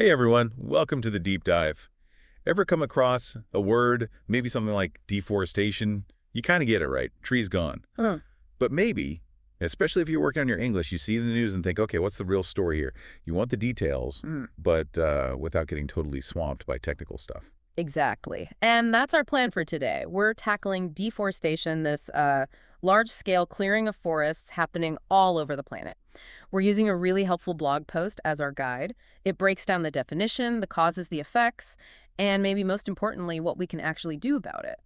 Hey everyone, welcome to the deep dive. Ever come across a word, maybe something like deforestation? You kind of get it right, trees gone. Mm, But maybe, especially if you're working on your English, you see the news and think, okay, what's the real story here? You want the details, mm. but without getting totally swamped by technical stuff. Exactly. And that's our plan for today. We're tackling deforestation, this large-scale clearing of forests happening all over the planet. We're using a really helpful blog post as our guide. It breaks down the definition, the causes, the effects, and maybe most importantly, what we can actually do about it.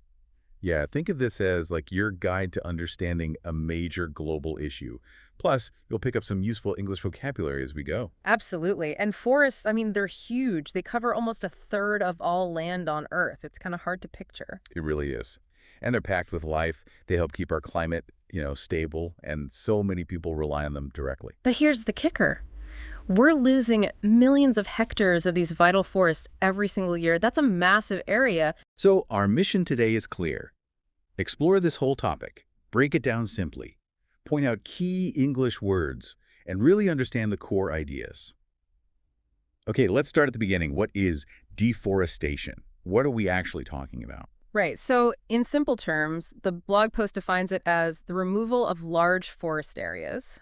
Yeah, think of this as like your guide to understanding a major global issue. Plus, you'll pick up some useful English vocabulary as we go. Absolutely. And forests, I mean, they're huge. They cover almost a third of all land on Earth. It's kind of hard to picture. It really is. And they're packed with life. They help keep our climate, stable, and so many people rely on them directly. But here's the kicker. We're losing millions of hectares of these vital forests every single year. That's a massive area. So our mission today is clear. Explore this whole topic, break it down simply, point out key English words, and really understand the core ideas. Okay, let's start at the beginning. What is deforestation? What are we actually talking about? Right. So, in simple terms, the blog post defines it as the removal of large forest areas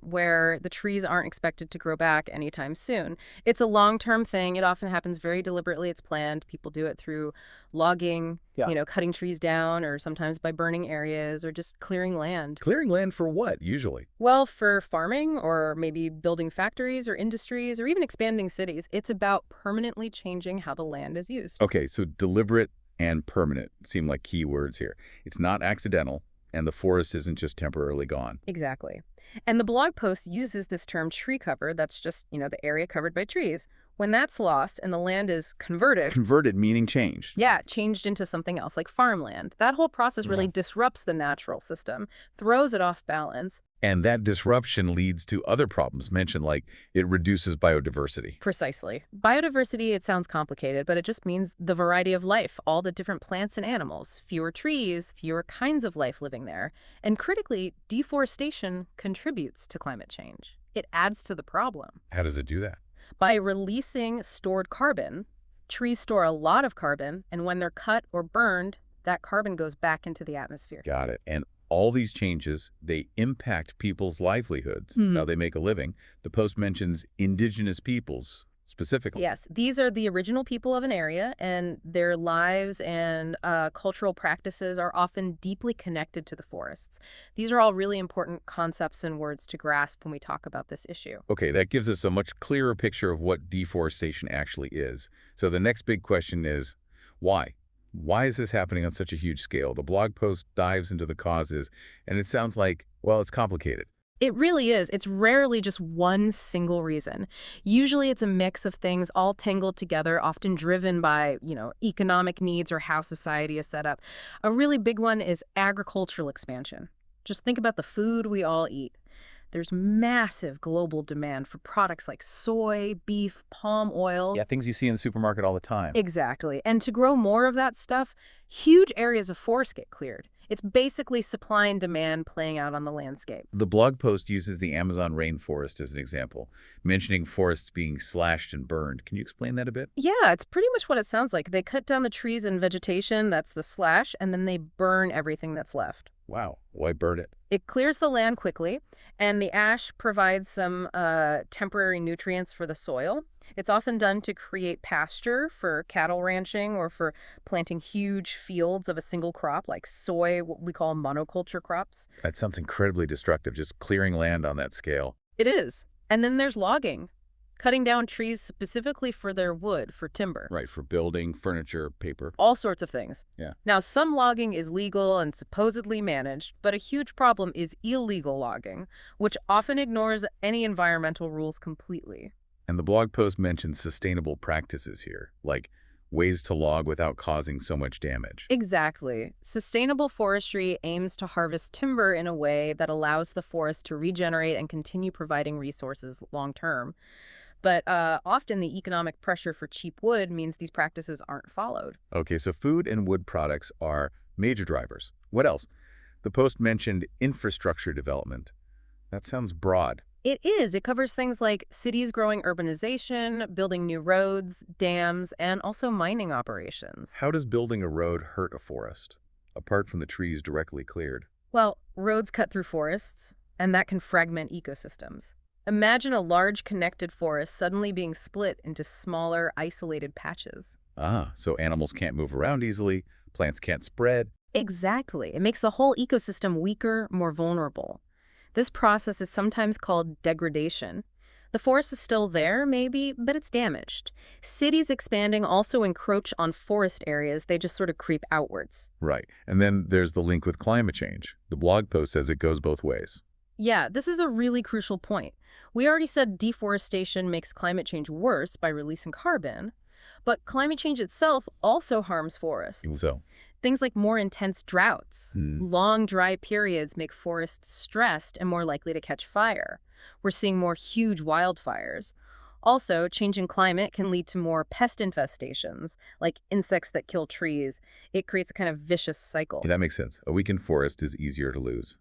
where the trees aren't expected to grow back anytime soon. It's a long-term thing. It often happens very deliberately. It's planned. People do it through logging, Yeah. cutting trees down, or sometimes by burning areas or just clearing land. Clearing land for what, usually? Well, for farming or maybe building factories or industries or even expanding cities, it's about permanently changing how the land is used. Okay, so deliberate and permanent seem like key words here. It's not accidental, and the forest isn't just temporarily gone. Exactly. And the blog post uses this term tree cover, that's just, the area covered by trees. When that's lost and the land is converted, Converted meaning changed. yeah, changed into something else like farmland, that whole process really Yeah. disrupts the natural system, throws it off balance. And that disruption leads to other problems mentioned, like it reduces biodiversity. Precisely. Biodiversity, it sounds complicated, but it just means the variety of life, all the different plants and animals, fewer trees, fewer kinds of life living there. And critically, deforestation contributes to climate change. It adds to the problem. How does it do that? By releasing stored carbon, trees store a lot of carbon, and when they're cut or burned, that carbon goes back into the atmosphere. Got it. And all these changes, they impact people's livelihoods, how they make a living. The post mentions indigenous peoples specifically. Yes, these are the original people of an area, and their lives and cultural practices are often deeply connected to the forests. These are all really important concepts and words to grasp when we talk about this issue. Okay, that gives us a much clearer picture of what deforestation actually is. So the next big question is, why? Why is this happening on such a huge scale? The blog post dives into the causes, and it sounds like, well, it's complicated. It really is. It's rarely just one single reason. Usually it's a mix of things all tangled together, often driven by, economic needs or how society is set up. A really big one is agricultural expansion. Just think about the food we all eat. There's massive global demand for products like soy, beef, palm oil. Yeah, things you see in the supermarket all the time. Exactly. And to grow more of that stuff, huge areas of forest get cleared. It's basically supply and demand playing out on the landscape. The blog post uses the Amazon rainforest as an example, mentioning forests being slashed and burned. Can you explain that a bit? Yeah, it's pretty much what it sounds like. They cut down the trees and vegetation, that's the slash, and then they burn everything that's left. Wow, why burn it? It clears the land quickly, and the ash provides some temporary nutrients for the soil. It's often done to create pasture for cattle ranching or for planting huge fields of a single crop like soy, what we call monoculture crops. That sounds incredibly destructive, just clearing land on that scale. It is. And then there's logging, cutting down trees specifically for their wood, for timber. Right, for building, furniture, paper. All sorts of things. Yeah. Now, some logging is legal and supposedly managed, but a huge problem is illegal logging, which often ignores any environmental rules completely. And the blog post mentions sustainable practices here, like ways to log without causing so much damage. Exactly. Sustainable forestry aims to harvest timber in a way that allows the forest to regenerate and continue providing resources long term. But often the economic pressure for cheap wood means these practices aren't followed. Okay, so food and wood products are major drivers. What else? The post mentioned infrastructure development. That sounds broad. It is. It covers things like cities growing urbanization, building new roads, dams, and also mining operations. How does building a road hurt a forest, apart from the trees directly cleared? Well, roads cut through forests, and that can fragment ecosystems. Imagine a large connected forest suddenly being split into smaller, isolated patches. Ah, so animals can't move around easily, plants can't spread. Exactly. It makes the whole ecosystem weaker, more vulnerable. This process is sometimes called degradation. The forest is still there, maybe, but it's damaged. Cities expanding also encroach on forest areas. They just sort of creep outwards. Right. And then there's the link with climate change. The blog post says it goes both ways. Yeah, this is a really crucial point. We already said deforestation makes climate change worse by releasing carbon, but climate change itself also harms forests. So, Things like more intense droughts, hmm, long dry periods make forests stressed and more likely to catch fire. We're seeing more huge wildfires. Also, changing climate can lead to more pest infestations, like insects that kill trees. It creates a kind of vicious cycle. that makes sense. A weakened forest is easier to lose.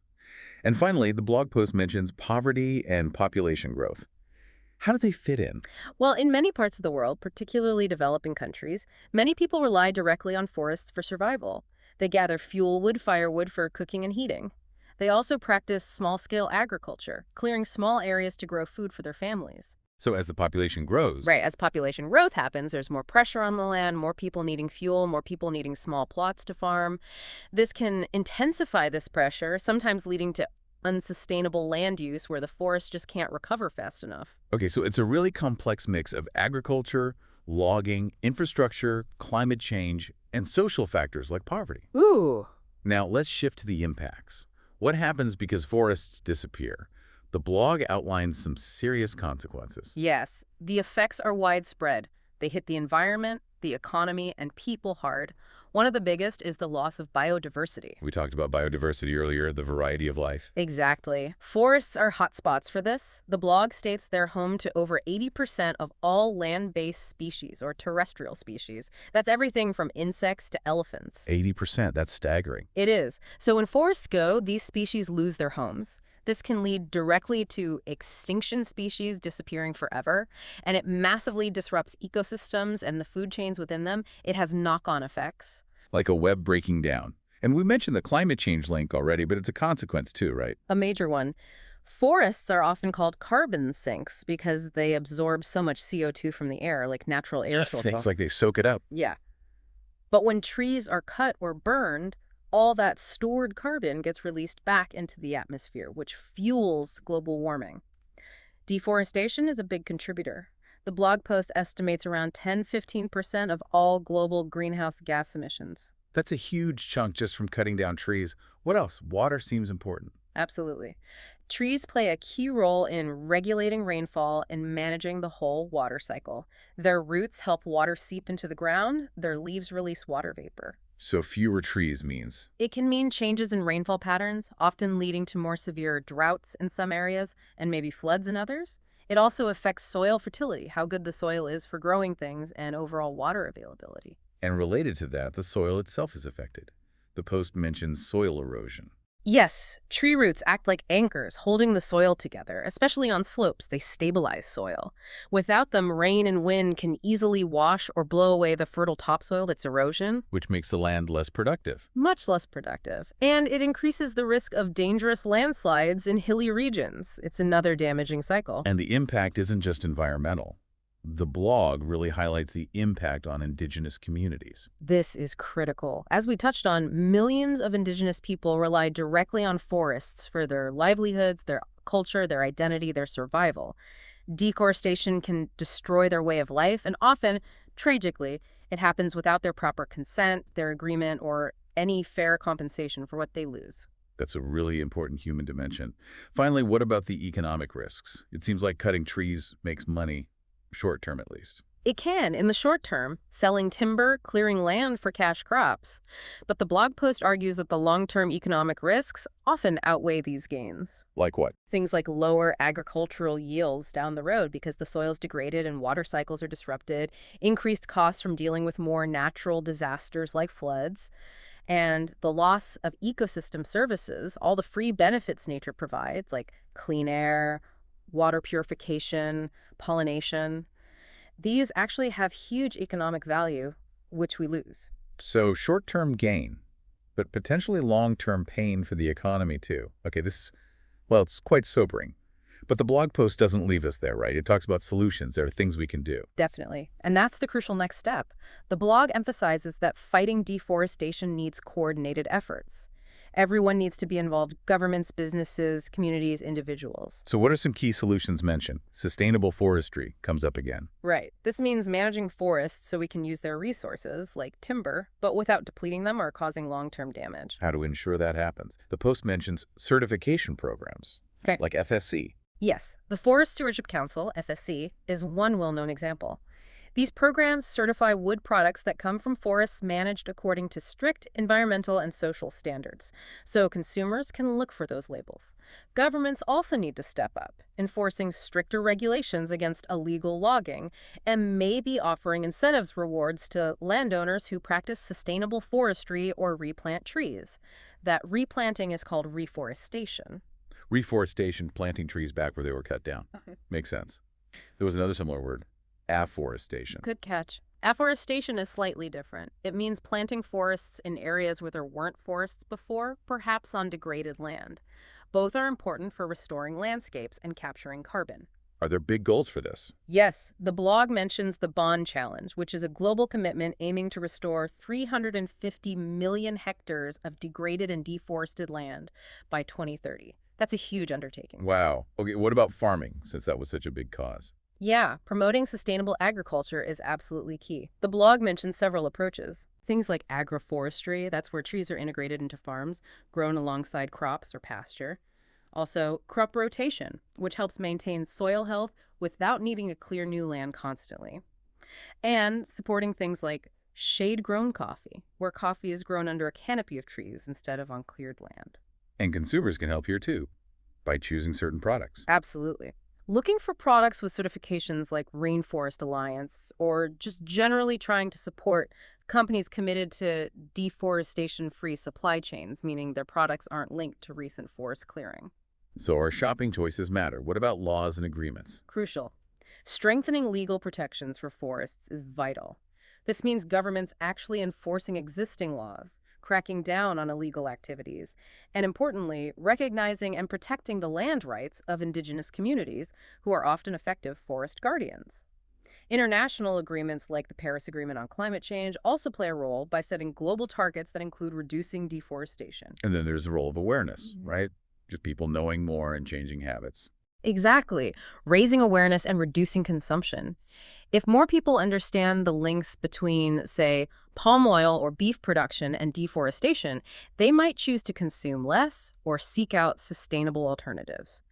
And finally, the blog post mentions poverty and population growth. How do they fit in? Well, in many parts of the world, particularly developing countries, many people rely directly on forests for survival. They gather fuel wood, firewood for cooking and heating. They also practice small-scale agriculture, clearing small areas to grow food for their families. So as the population grows, Right, as population growth happens, there's more pressure on the land, more people needing fuel, more people needing small plots to farm. This can intensify this pressure, sometimes leading to unsustainable land use where the forest just can't recover fast enough. okay, so it's a really complex mix of agriculture, logging, infrastructure, climate change, and social factors like poverty. Ooh. Now, let's shift to the impacts. What happens because forests disappear? The blog outlines some serious consequences. Yes, the effects are widespread. They hit the environment, the economy, and people hard. One of the biggest is the loss of biodiversity. We talked about biodiversity earlier, the variety of life. Exactly. Forests are hotspots for this. The blog states they're home to over 80% of all land-based species or terrestrial species. That's everything from insects to elephants. 80%, that's staggering. It is. So when forests go, these species lose their homes. This can lead directly to extinction species disappearing forever, and it massively disrupts ecosystems and the food chains within them. It has knock-on effects. Like a web breaking down. And we mentioned the climate change link already, but it's a consequence too, right? A major one. Forests are often called carbon sinks because they absorb so much CO2 from the air, like natural air filter. It's like they soak it up. Yeah. But when trees are cut or burned, all that stored carbon gets released back into the atmosphere, which fuels global warming. Deforestation is a big contributor. The blog post estimates around 10–15% of all global greenhouse gas emissions. That's a huge chunk just from cutting down trees. What else? Water seems important. Absolutely. Trees play a key role in regulating rainfall and managing the whole water cycle. Their roots help water seep into the ground. Their leaves release water vapor. So fewer trees means. It can mean changes in rainfall patterns, often leading to more severe droughts in some areas and maybe floods in others. It also affects soil fertility, how good the soil is for growing things, and overall water availability. And related to that, the soil itself is affected. The post mentions soil erosion. Yes, tree roots act like anchors, holding the soil together, especially on slopes. They stabilize soil. Without them, rain and wind can easily wash or blow away the fertile topsoil that's erosion. Which makes the land less productive. Much less productive. And it increases the risk of dangerous landslides in hilly regions. It's another damaging cycle. And the impact isn't just environmental. The blog really highlights the impact on indigenous communities. This is critical. As we touched on, millions of indigenous people rely directly on forests for their livelihoods, their culture, their identity, their survival. Deforestation can destroy their way of life, and often, tragically, it happens without their proper consent, their agreement, or any fair compensation for what they lose. That's a really important human dimension. Finally, what about the economic risks? It seems like cutting trees makes money, short term at least. It can, in the short term, selling timber, clearing land for cash crops. But the blog post argues that the long-term economic risks often outweigh these gains. Like what? Things like lower agricultural yields down the road because the soil's degraded and water cycles are disrupted, increased costs from dealing with more natural disasters like floods, and the loss of ecosystem services, all the free benefits nature provides, like clean air, water purification, pollination. These actually have huge economic value, which we lose. So short-term gain, but potentially long-term pain for the economy too. Okay, well, it's quite sobering. But the blog post doesn't leave us there, right? It talks about solutions. There are things we can do. Definitely. And that's the crucial next step. The blog emphasizes that fighting deforestation needs coordinated efforts. Everyone needs to be involved: governments, businesses, communities, individuals. So what are some key solutions mentioned? Sustainable forestry comes up again. Right. This means managing forests so we can use their resources, like timber, but without depleting them or causing long-term damage. How to ensure that happens. The post mentions certification programs, Okay. like FSC. Yes, the Forest Stewardship Council, FSC, is one well-known example. These programs certify wood products that come from forests managed according to strict environmental and social standards, so consumers can look for those labels. Governments also need to step up, enforcing stricter regulations against illegal logging, and maybe offering incentives rewards to landowners who practice sustainable forestry or replant trees. That replanting is called reforestation. Reforestation, planting trees back where they were cut down. Okay. Makes sense. There was another similar word, afforestation. Good catch. Afforestation is slightly different. It means planting forests in areas where there weren't forests before, perhaps on degraded land. Both are important for restoring landscapes and capturing carbon. Are there big goals for this? Yes, the blog mentions the Bond Challenge, which is a global commitment aiming to restore 350 million hectares of degraded and deforested land by 2030. That's a huge undertaking. Wow. Okay, what about farming, since that was such a big cause? Yeah, promoting sustainable agriculture is absolutely key. The blog mentions several approaches. Things like agroforestry, that's where trees are integrated into farms, grown alongside crops or pasture. Also, crop rotation, which helps maintain soil health without needing to clear new land constantly. And supporting things like shade-grown coffee, where coffee is grown under a canopy of trees instead of on cleared land. And consumers can help here too, by choosing certain products. Absolutely. Looking for products with certifications like Rainforest Alliance, or just generally trying to support companies committed to deforestation-free supply chains, meaning their products aren't linked to recent forest clearing. So our shopping choices matter. What about laws and agreements? Crucial. Strengthening legal protections for forests is vital. This means governments actually enforcing existing laws, cracking down on illegal activities, and importantly, recognizing and protecting the land rights of indigenous communities who are often effective forest guardians. International agreements like the Paris Agreement on Climate Change also play a role by setting global targets that include reducing deforestation. And then there's the role of awareness, right? Just people knowing more and changing habits. Exactly. Raising awareness and reducing consumption. If more people understand the links between, say, palm oil or beef production and deforestation, they might choose to consume less or seek out sustainable alternatives.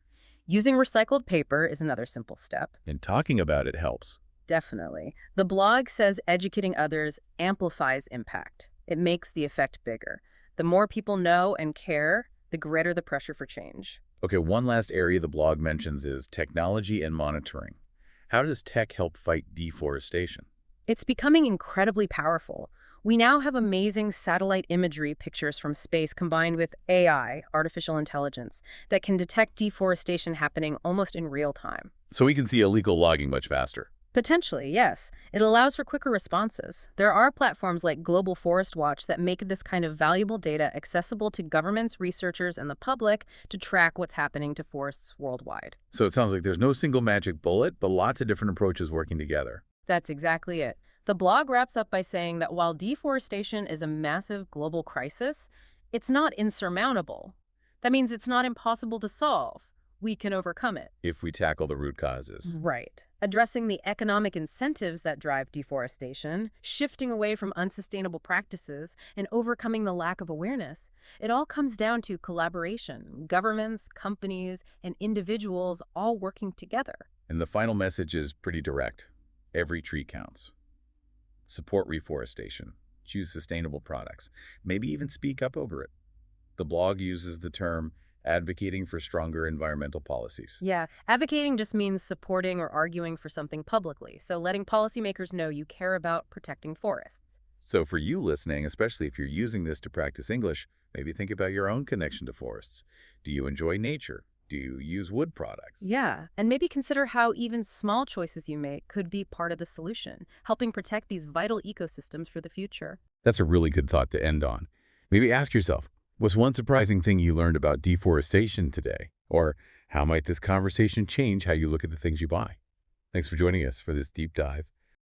Using recycled paper is another simple step. And talking about it helps. Definitely. The blog says educating others amplifies impact. It makes the effect bigger. The more people know and care, the greater the pressure for change. Okay, one last area the blog mentions is technology and monitoring. How does tech help fight deforestation? It's becoming incredibly powerful. We now have amazing satellite imagery pictures from space combined with AI, artificial intelligence, that can detect deforestation happening almost in real time. So we can see illegal logging much faster. Potentially, yes. It allows for quicker responses. There are platforms like Global Forest Watch that make this kind of valuable data accessible to governments, researchers, and the public to track what's happening to forests worldwide. So it sounds like there's no single magic bullet, but lots of different approaches working together. That's exactly it. The blog wraps up by saying that while deforestation is a massive global crisis, it's not insurmountable. That means it's not impossible to solve. We can overcome it. If we tackle the root causes. Right. Addressing the economic incentives that drive deforestation, shifting away from unsustainable practices, and overcoming the lack of awareness. It all comes down to collaboration, governments, companies, and individuals all working together. And the final message is pretty direct. Every tree counts. Support reforestation. Choose sustainable products. Maybe even speak up over it. The blog uses the term advocating for stronger environmental policies. Yeah, advocating just means supporting or arguing for something publicly, so letting policymakers know you care about protecting forests. So for you listening, especially if you're using this to practice English, maybe think about your own connection to forests. Do you enjoy nature? Do you use wood products? Yeah, and maybe consider how even small choices you make could be part of the solution, helping protect these vital ecosystems for the future. That's a really good thought to end on. Maybe ask yourself, what's one surprising thing you learned about deforestation today? Or how might this conversation change how you look at the things you buy? Thanks for joining us for this deep dive.